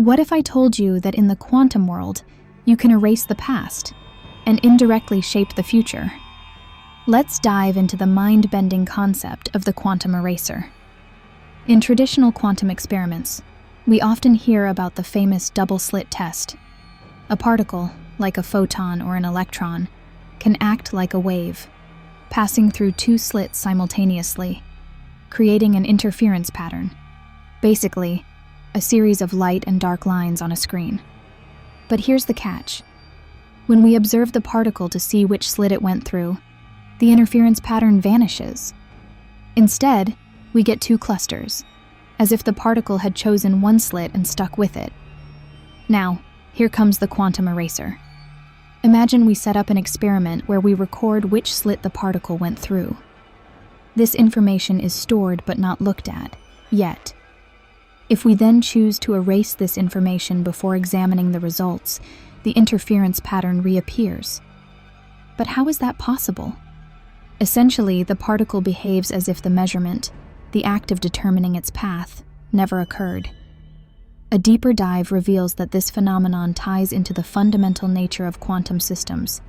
What if I told you that in the quantum world, you can erase the past and indirectly shape the future? Let's dive into the mind-bending concept of the quantum eraser. In traditional quantum experiments, we often hear about the famous double-slit test. A particle, like a photon or an electron, can act like a wave, passing through two slits simultaneously, creating an interference pattern. Basically, a series of light and dark lines on a screen. But here's the catch. When we observe the particle to see which slit it went through, the interference pattern vanishes. Instead, we get two clusters, as if the particle had chosen one slit and stuck with it. Now, here comes the quantum eraser. Imagine we set up an experiment where we record which slit the particle went through. This information is stored but not looked at, yet. If we then choose to erase this information before examining the results, the interference pattern reappears. But how is that possible? Essentially, the particle behaves as if the measurement, the act of determining its path, never occurred. A deeper dive reveals that this phenomenon ties into the fundamental nature of quantum systems: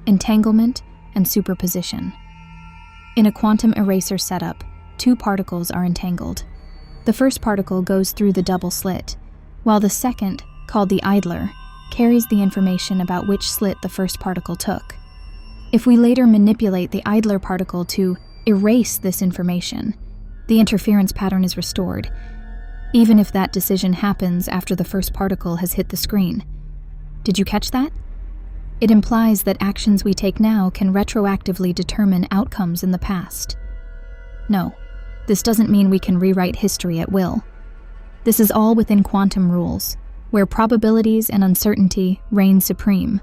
entanglement and superposition. In a quantum eraser setup, two particles are entangled. The first particle goes through the double slit, while the second, called the idler, carries the information about which slit the first particle took. If we later manipulate the idler particle to erase this information, the interference pattern is restored, even if that decision happens after the first particle has hit the screen. Did you catch that? It implies that actions we take now can retroactively determine outcomes in the past. No. This doesn't mean we can rewrite history at will. This is all within quantum rules, where probabilities and uncertainty reign supreme.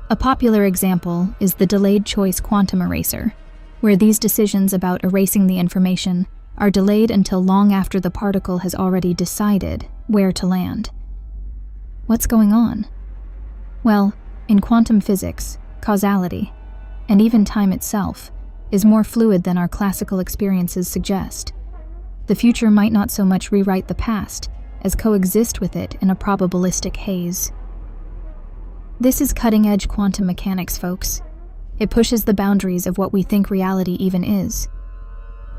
A popular example is the delayed choice quantum eraser, where these decisions about erasing the information are delayed until long after the particle has already decided where to land. What's going on? Well, in quantum physics, causality, and even time itself, is more fluid than our classical experiences suggest. The future might not so much rewrite the past as coexist with it in a probabilistic haze. This is cutting-edge quantum mechanics, folks. It pushes the boundaries of what we think reality even is.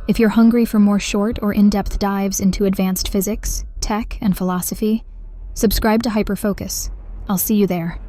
If you're hungry for more short or in-depth dives into advanced physics, tech, and philosophy, subscribe to Hyperfocus. I'll see you there.